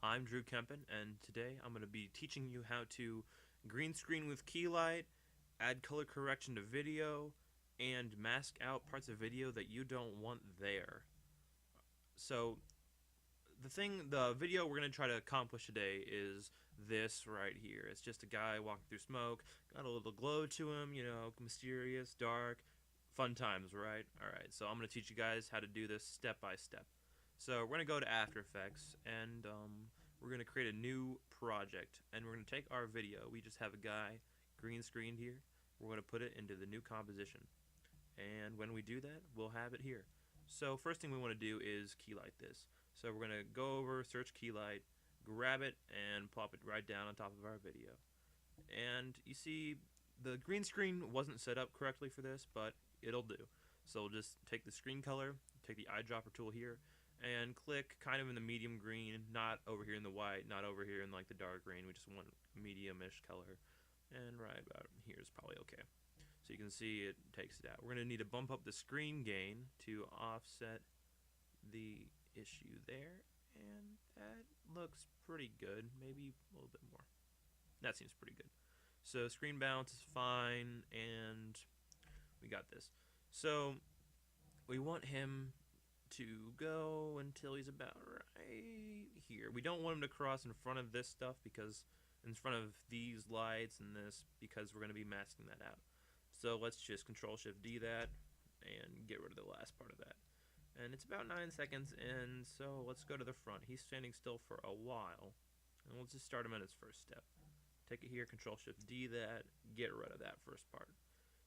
I'm Drew Kempin, and today I'm going to be teaching you how to green screen with key light, add color correction to video, and mask out parts of video that you don't want there. So, the video we're going to try to accomplish today is this right here. It's just a guy walking through smoke, got a little glow to him, mysterious, dark, fun times, right? Alright, so I'm going to teach you guys how to do this step by step. So we're going to go to After Effects, and we're going to create a new project, and we're going to take our video. We just have a guy green screened here. We're going to put it into the new composition, and when we do that, we'll have it here. So first thing we want to do is keylight this. So we're going to go over, search keylight, grab it, and plop it right down on top of our video. And you see, the green screen wasn't set up correctly for this, but it'll do. So we'll just take the screen color, take the eyedropper tool here, and click kind of in the medium green, not over here in the white, not over here in like the dark green. We just want medium-ish color, and right about here is probably okay. So you can see it takes it out. We're going to need to bump up the screen gain to offset the issue there, and that looks pretty good. Maybe a little bit more. That seems pretty good. So screen balance is fine, and we got this. So we want him to go until he's about right here. We don't want him to cross in front of this stuff, because in front of these lights and this, because we're going to be masking that out. So let's just Control-Shift-D that and get rid of the last part of that. And it's about 9 seconds in, so let's go to the front. He's standing still for a while, and we'll just start him at his first step. Take it here, Control-Shift-D that, get rid of that first part.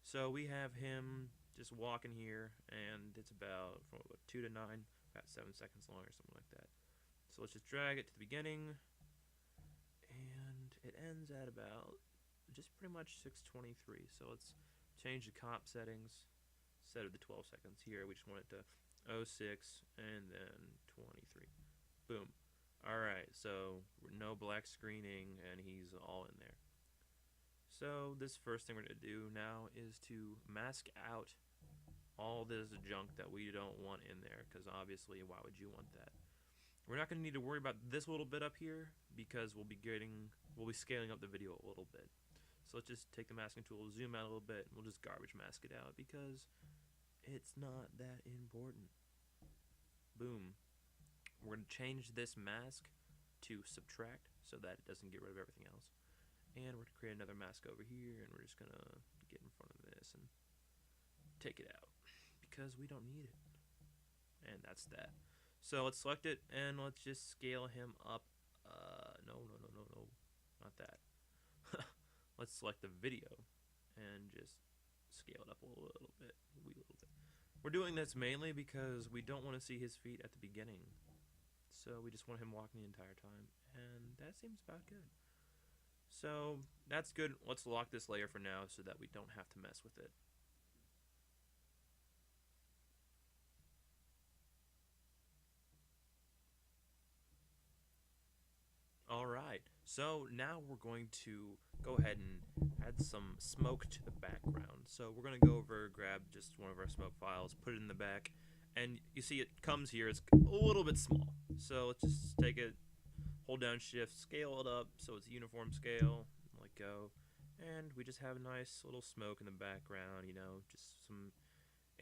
So we have him just walking here, and it's about from 2 to 9, about 7 seconds long or something like that. So let's just drag it to the beginning, and it ends at about just pretty much 6:23. So let's change the comp settings. Instead of the 12 seconds here, we just want it to 06 and then 23. Boom. Alright, so no black screening, and he's all in there. So this first thing we're going to do now is to mask out all this junk that we don't want in there, because obviously why would you want that? We're not going to need to worry about this little bit up here, because we'll be scaling up the video a little bit. So let's just take the masking tool, zoom out a little bit, and we'll just garbage mask it out, because it's not that important. Boom. We're going to change this mask to subtract so that it doesn't get rid of everything else. And we're going to create another mask over here, and we're just going to get in front of this and take it out, because we don't need it. And that's that. So let's select it, and let's just scale him up. No, not that. Let's select the video and just scale it up a little bit, We're doing this mainly because we don't want to see his feet at the beginning. So we just want him walking the entire time, and that seems about good. So that's good. Let's lock this layer for now so that we don't have to mess with it. Alright, so now we're going to go ahead and add some smoke to the background. So we're going to go over, grab just one of our smoke files, put it in the back, and you see it comes here, it's a little bit small. So let's just take it, hold down Shift, scale it up so it's uniform scale, let go, and we just have a nice little smoke in the background, just some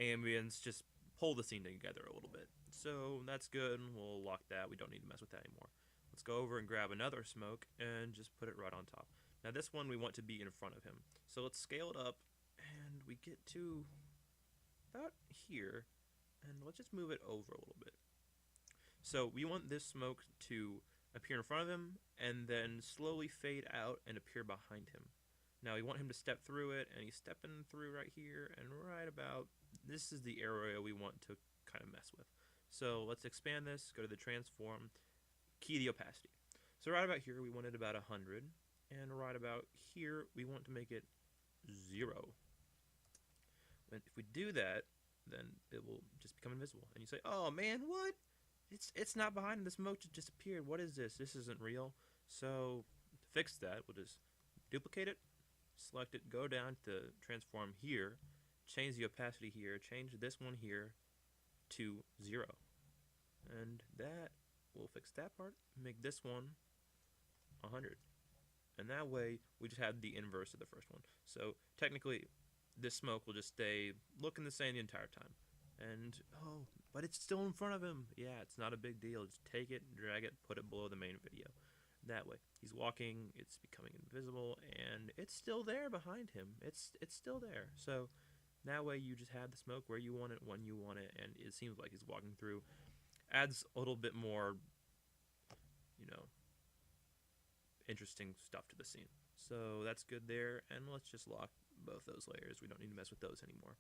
ambience, just pull the scene together a little bit. So that's good, and we'll lock that, we don't need to mess with that anymore. Let's go over and grab another smoke and just put it right on top. Now this one we want to be in front of him. So let's scale it up, and we get to about here, and let's just move it over a little bit. So we want this smoke to appear in front of him and then slowly fade out and appear behind him. Now we want him to step through it, and he's stepping through right here, and right about this is the area we want to kind of mess with. So let's expand this, go to the transform, key the opacity. So right about here we want it about 100, and right about here we want to make it 0. And if we do that, then it will just become invisible. And you say, oh man, what? It's not behind him, the smoke just disappeared. What is this? This isn't real. So to fix that, we'll just duplicate it, select it, go down to transform here, change the opacity here, change this one here to 0. And that we'll fix that part, make this one 100. And that way, we just had the inverse of the first one. So technically, this smoke will just stay looking the same the entire time. And, oh, but it's still in front of him. Yeah, it's not a big deal. Just take it, drag it, put it below the main video. That way, he's walking, it's becoming invisible, and it's still there behind him. It's still there. So that way, you just have the smoke where you want it, when you want it, and it seems like he's walking through. Adds a little bit more, you know, interesting stuff to the scene. So that's good there, and let's just lock both those layers. We don't need to mess with those anymore.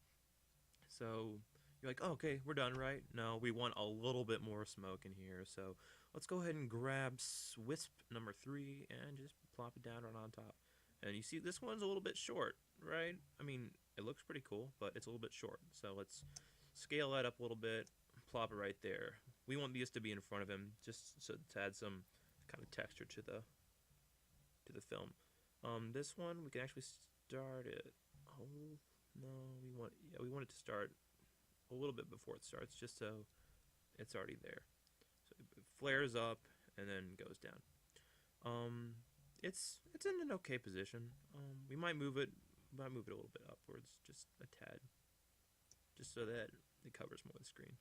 So you're like, oh, okay, we're done, right? No, we want a little bit more smoke in here. So let's go ahead and grab wisp number 3 and just plop it down right on top. And you see this one's a little bit short, right? I mean, it looks pretty cool, but it's a little bit short. So let's scale that up a little bit, plop it right there. We want these to be in front of him just so to add some kind of texture to the film. This one we can actually start it. Oh no, we want it to start a little bit before it starts, just so it's already there. So it flares up and then goes down. It's in an okay position. We might move it a little bit upwards, just a tad, just so that it covers more of the screen.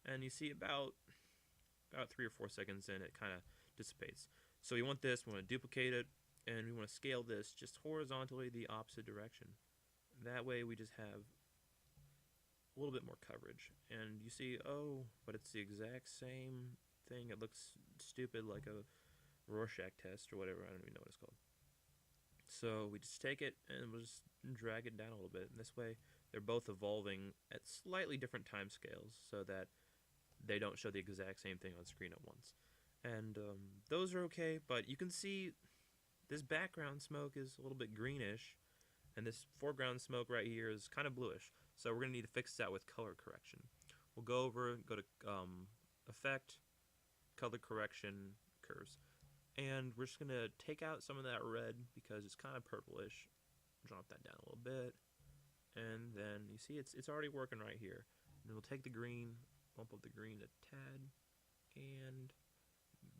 And you see about 3 or 4 seconds in, it kind of dissipates. So we want this. We want to duplicate it. And we want to scale this just horizontally the opposite direction. That way we just have a little bit more coverage. And you see, oh, but it's the exact same thing. It looks stupid, like a Rorschach test or whatever. I don't even know what it's called. So we just take it and we'll just drag it down a little bit. And this way they're both evolving at slightly different time scales so that they don't show the exact same thing on screen at once. And those are okay, but you can see this background smoke is a little bit greenish, and this foreground smoke right here is kind of bluish. So we're going to need to fix that with color correction. We'll go to Effect, Color Correction, Curves. And we're just going to take out some of that red because it's kind of purplish. Drop that down a little bit. And then you see it's already working right here. And then we'll take the green, bump up the green a tad, and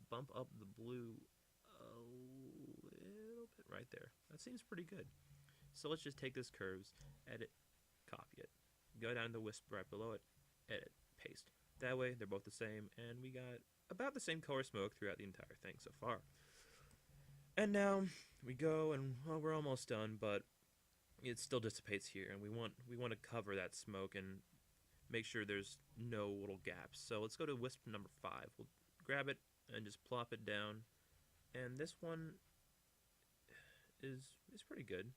bump up the blue a little bit right there. That seems pretty good. So let's just take this curves, edit, copy it, go down to wisp right below it, edit, paste. That way they're both the same, and we got about the same color smoke throughout the entire thing so far. And now we go and, well, we're almost done, but it still dissipates here, and we want to cover that smoke and make sure there's no little gaps. So let's go to wisp number 5. We'll grab it and just plop it down. And this one is pretty good,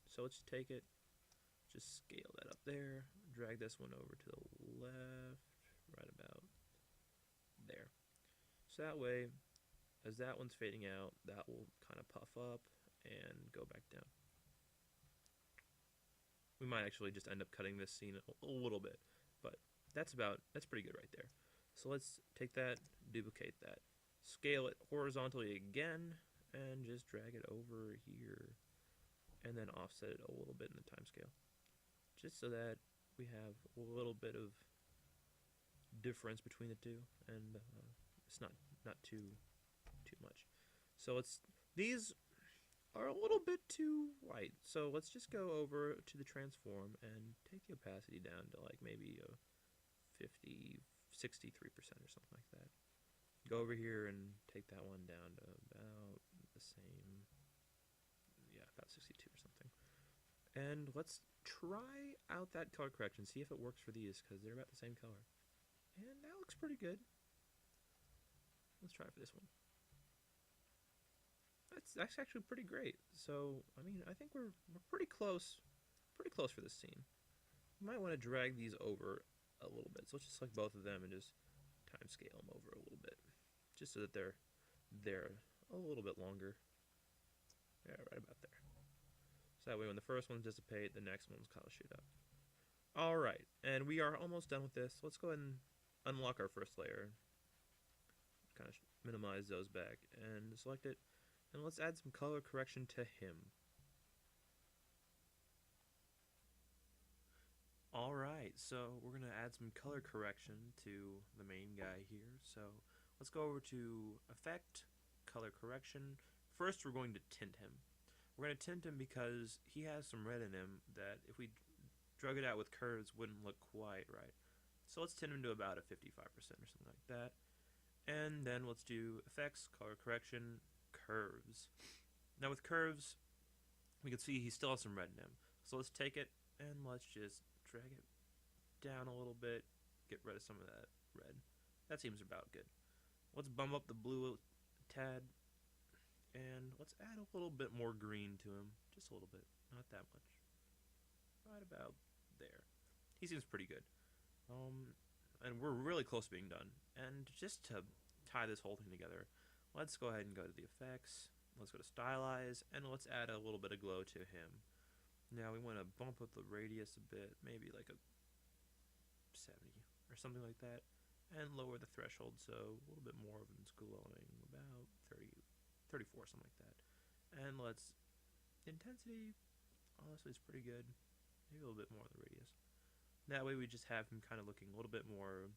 So let's take it, just scale that up there, drag this one over to the left, right about there. So that way, as that one's fading out, that will kind of puff up and go back down. We might actually just end up cutting this scene a little bit, but that's pretty good right there. So let's take that, duplicate that, scale it horizontally again, and just drag it over here, and then offset it a little bit in the time scale, just so that we have a little bit of difference between the two, and it's not too much. So these are a little bit too white, so let's just go over to the transform and take the opacity down to like maybe 63% or something like that. Go over here and take that one down to about the same, yeah, about 62 or something. And let's try out that color correction, see if it works for these, because they're about the same color. And that looks pretty good. Let's try it for this one. That's actually pretty great. So, I mean, I think we're pretty close for this scene. You might want to drag these over a little bit. So let's just select both of them and just time scale them over a little bit, just so that they're a little bit longer. Yeah, right about there. So that way when the first ones dissipate, the next ones kind of shoot up. Alright, and we are almost done with this. Let's go ahead and unlock our first layer. Kind of minimize those back and select it. And let's add some color correction to him. Alright, so we're going to add some color correction to the main guy here. So let's go over to Effect, Color Correction. First, we're going to tint him. We're going to tint him because he has some red in him that if we drug it out with curves wouldn't look quite right. So let's tint him to about a 55% or something like that. And then let's do Effects, Color Correction, Curves. Now with curves, we can see he still has some red in him. So let's take it and let's just drag it down a little bit, get rid of some of that red. That seems about good. Let's bump up the blue a tad, and let's add a little bit more green to him. Just a little bit, not that much. Right about there. He seems pretty good. And we're really close to being done. And just to tie this whole thing together, let's go ahead and go to the effects. Let's go to stylize, and let's add a little bit of glow to him. Now we want to bump up the radius a bit, maybe like a 70 or something like that, and lower the threshold so a little bit more of it's glowing, about 30, 34, something like that. And let's, intensity, honestly it's pretty good, maybe a little bit more of the radius. That way we just have him kind of looking a little bit more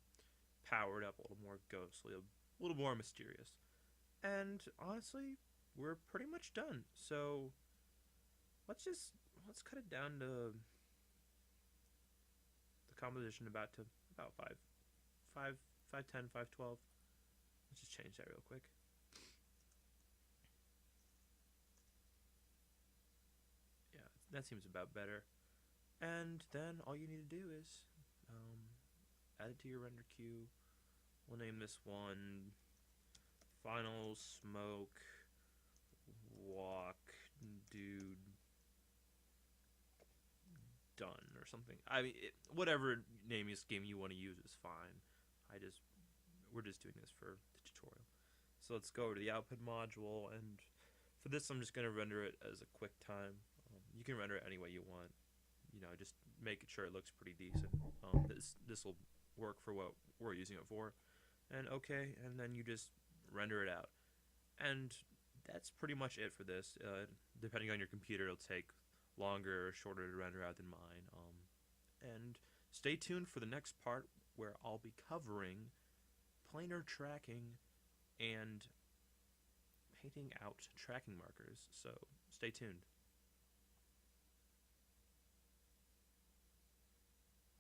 powered up, a little more ghostly, a little more mysterious. And honestly, we're pretty much done. So let's cut it down to the composition about 510, 512. Let's just change that real quick. Yeah, that seems about better. And then all you need to do is add it to your render queue. We'll name this one Final Smoke Walk Dude Done or something. I mean, whatever naming scheme you want to use is fine. We're just doing this for the tutorial. So let's go over to the output module, and for this I'm just going to render it as a QuickTime. You can render it any way you want. You know, just make sure it looks pretty decent. This will work for what we're using it for. And okay, and then you just render it out. And that's pretty much it for this. Depending on your computer, it'll take longer or shorter to render out than mine. And stay tuned for the next part where I'll be covering planar tracking and painting out tracking markers. So stay tuned.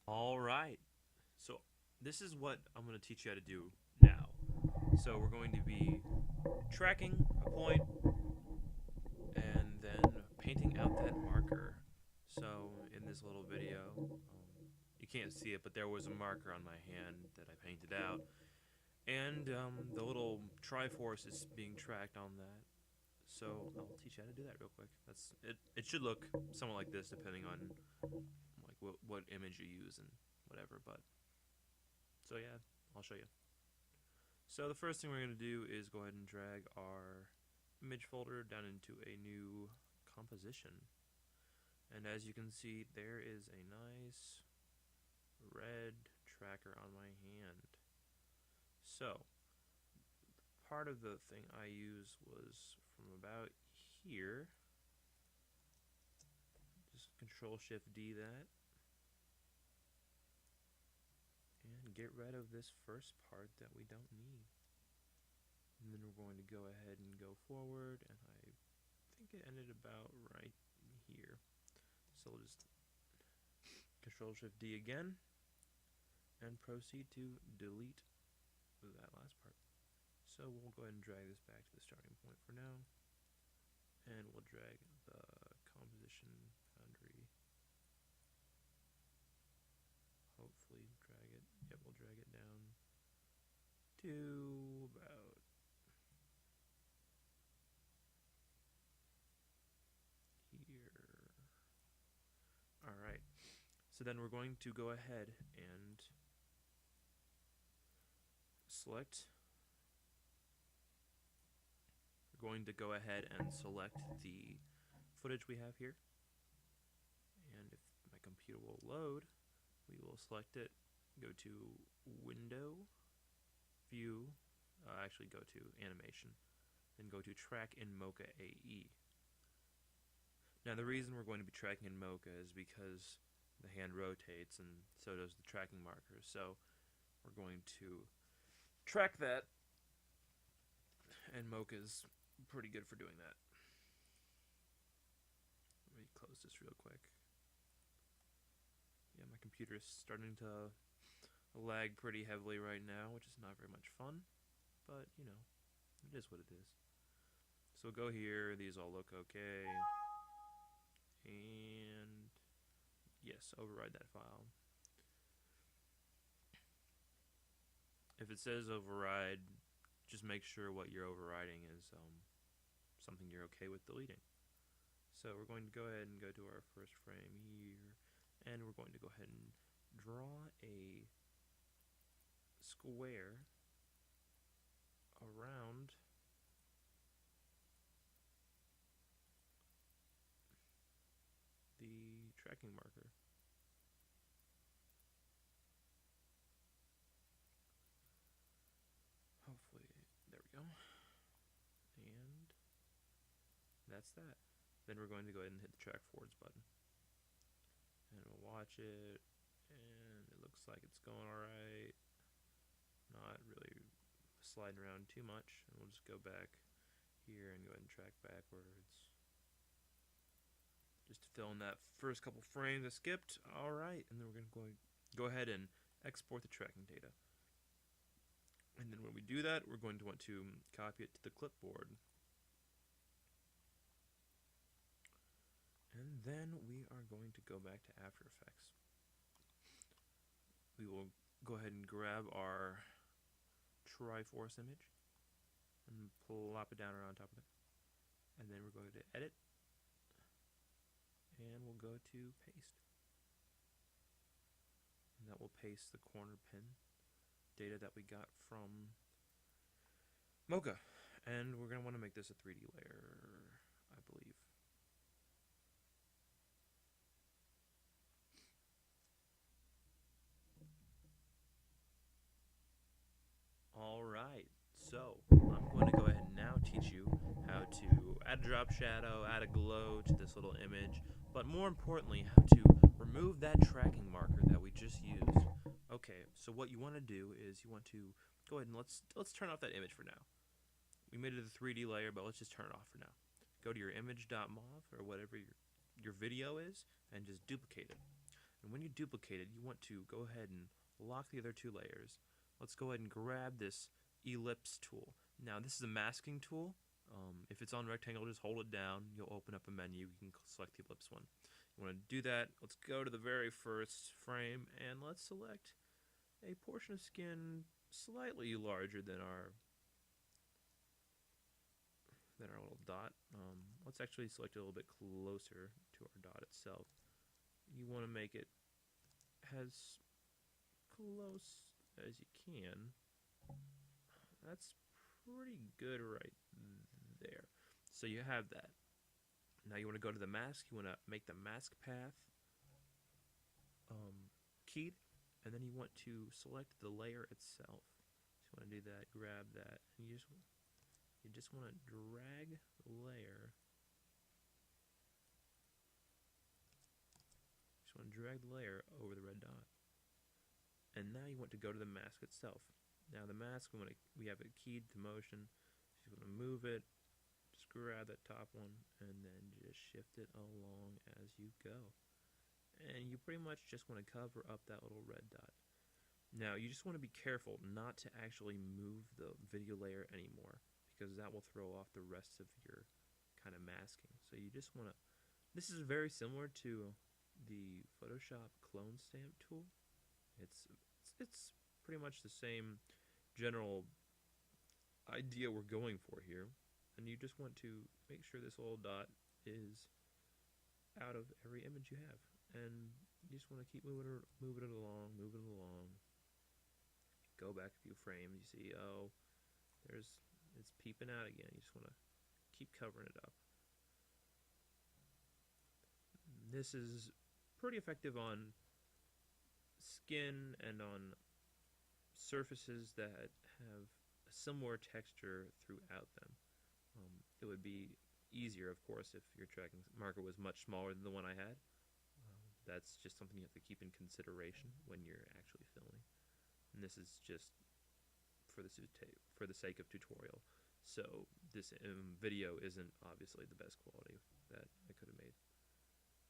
Alright, so this is what I'm going to teach you how to do now. So we're going to be tracking a point and then painting out that marker. So in this little video, you can't see it, but there was a marker on my hand that I painted out, and the little Triforce is being tracked on that. So I'll teach you how to do that real quick. That's it. It should look somewhat like this, depending on like what image you use and whatever. But so yeah, I'll show you. So the first thing we're going to do is go ahead and drag our image folder down into a new composition. And as you can see, there is a nice red tracker on my hand. So part of the thing I used was from about here. Just Control-Shift-D that. And get rid of this first part that we don't need. And then we're going to go ahead and go forward, and I think it ended about right here. So we'll just Control-Shift-D again, and proceed to delete that last part. So we'll go ahead and drag this back to the starting point for now, and we'll drag the composition boundary. Hopefully drag it. Yep, we'll drag it down to about here. Alright, so then we're going to go ahead and select. We're going to go ahead and select the footage we have here. And if my computer will load, we will select it, go to Window, View, actually go to Animation, then go to Track in Mocha AE. Now the reason we're going to be tracking in Mocha is because the hand rotates and so does the tracking marker. So we're going to track that Mocha is pretty good for doing that. Let me close this real quick. Yeah, my computer is starting to lag pretty heavily right now, which is not very much fun, but you know, it is what it is. So go here, these all look okay, and yes, override that file. If it says override, just make sure what you're overriding is something you're okay with deleting. So we're going to go ahead and go to our first frame here, and we're going to go ahead and draw a square around the tracking marker. Hopefully, there we go. And that's that. Then we're going to go ahead and hit the track forwards button. And we'll watch it, and it looks like it's going alright. Not really sliding around too much. And we'll just go back here and go ahead and track backwards. Just to fill in that first couple frames I skipped. Alright, and then we're going to go ahead and export the tracking data. And then when we do that, we're going to want to copy it to the clipboard. And then we are going to go back to After Effects. We will go ahead and grab our Triforce image and plop it down around top of it. And then we're going to edit, and we'll go to paste. And that will paste the corner pin data that we got from Mocha. And we're going to want to make this a 3D layer, I believe. Alright, so I'm going to go ahead and now teach you how to add a drop shadow, add a glow to this little image, but more importantly, how to remove that tracking marker that we just used. Okay, so what you want to do is you want to go ahead and let's turn off that image for now. We made it a 3D layer, but let's just turn it off for now. Go to your image.mov or whatever your video is and just duplicate it. And when you duplicate it, you want to go ahead and lock the other two layers. Let's go ahead and grab this ellipse tool. Now this is a masking tool. If it's on rectangle, just hold it down. You'll open up a menu. You can select the ellipse one. You want to do that. Let's go to the very first frame and let's select a portion of skin slightly larger than our little dot. Let's actually select it a little bit closer to our dot itself. You want to make it as close as you can. That's pretty good right there. So you have that. Now you want to go to the mask. You want to make the mask path keyed, and then you want to select the layer itself. So you want to do that, grab that, and you just want to drag the layer. Just want to drag the layer over the red dot. And now you want to go to the mask itself. Now the mask, we have it keyed to motion. So you want to move it, just grab that top one, and then just shift it along as you go. And you pretty much just want to cover up that little red dot. Now you just want to be careful not to actually move the video layer anymore, because that will throw off the rest of your kind of masking. So you just want to, this is very similar to the Photoshop clone stamp tool. It's pretty much the same general idea we're going for here, and you just want to make sure this little dot is out of every image you have, and you just want to keep moving it along. Go back a few frames, you see, oh, it's peeping out again. You just want to keep covering it up. This is pretty effective on skin and on surfaces that have a similar texture throughout them. It would be easier, of course, if your tracking marker was much smaller than the one I had. That's just something you have to keep in consideration when you're actually filming. And this is just for the sake of tutorial. So this video isn't obviously the best quality that I could have made.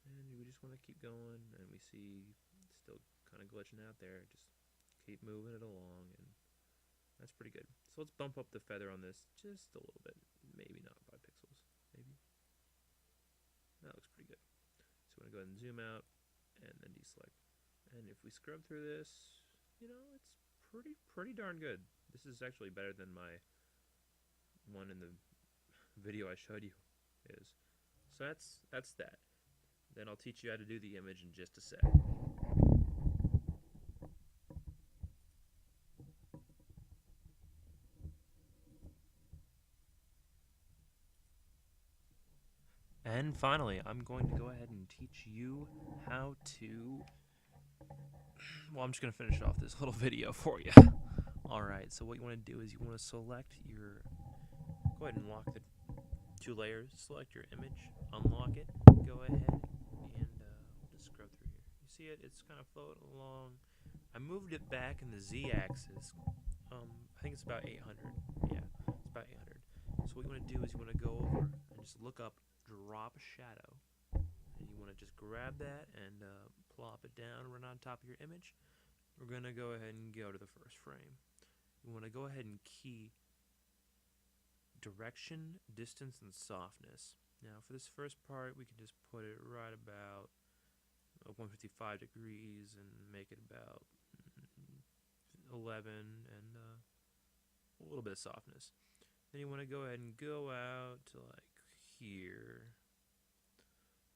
And we just want to keep going, and we see it's still kind of glitching out there. Just keep moving it along, and that's pretty good. So let's bump up the feather on this just a little bit. Maybe not 5 pixels. Maybe. That looks pretty good. So we're going to go ahead and zoom out, and then deselect. And if we scrub through this, you know, it's pretty darn good. This is actually better than my one in the video I showed you is. So that's that. Then I'll teach you how to do the image in just a sec. And finally, I'm going to go ahead and teach you how to... Well, I'm just going to finish off this little video for you. Alright, so what you want to do is you want to select your... Go ahead and lock the 2 layers. Select your image, unlock it, go ahead, and we'll just scrub through here. You see it? It's kind of floating along. I moved it back in the z-axis. I think it's about 800. Yeah, it's about 800. So what you want to do is you want to go over and just look up drop shadow, and you want to just grab that and plop it down right on top of your image. We're going to go ahead and go to the first frame. You want to go ahead and key direction, distance, and softness. Now for this first part, we can just put it right about 155 degrees and make it about 11 and a little bit of softness. Then you want to go ahead and go out to like here,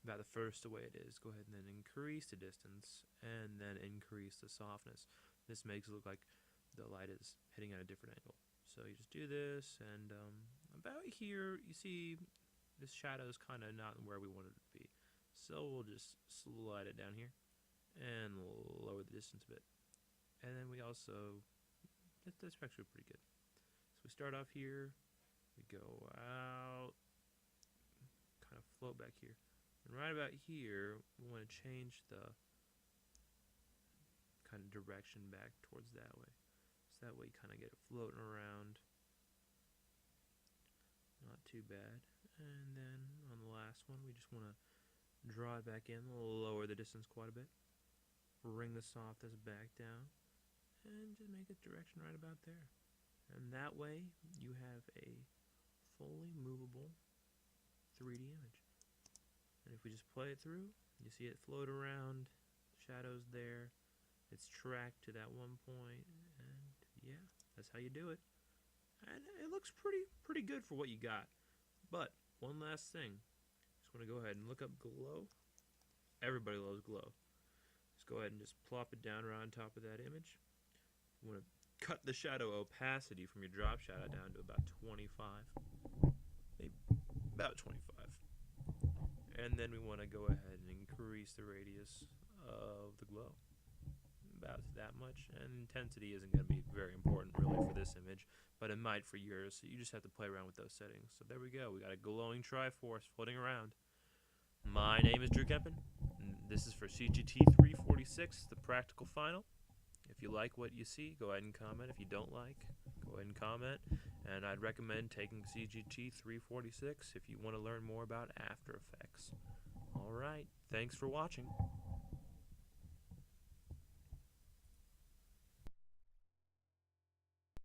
about the first way it is. Go ahead and then increase the distance and then increase the softness. This makes it look like the light is hitting at a different angle. So you just do this, and about here you see this shadow is kind of not where we want it to be. So we'll just slide it down here and lower the distance a bit. And then we also, that's actually pretty good. So we start off here, we go out, kind of float back here. And right about here, we want to change the kind of direction back towards that way. So that way you kind of get it floating around. Not too bad. And then on the last one, we just want to draw it back in, lower the distance quite a bit, bring the softness back down, and just make the direction right about there. And that way, you have a fully movable 3D image. And if we just play it through, you see it float around, shadows there, it's tracked to that one point, and yeah, that's how you do it. And it looks pretty good for what you got. But one last thing, just want to go ahead and look up glow. Everybody loves glow. Just go ahead and just plop it down right on top of that image. You want to cut the shadow opacity from your drop shadow down to about 25, maybe about 25. And then we want to go ahead and increase the radius of the glow about that much. And intensity isn't going to be very important really for this image, but it might for yours, so you just have to play around with those settings. So there we go, we got a glowing Triforce floating around. My name is Kempin, and this is for CGT 346, the practical final. If you like what you see, go ahead and comment. If you don't like, go ahead and comment. And I'd recommend taking CGT 346 if you want to learn more about After Effects. Alright, thanks for watching.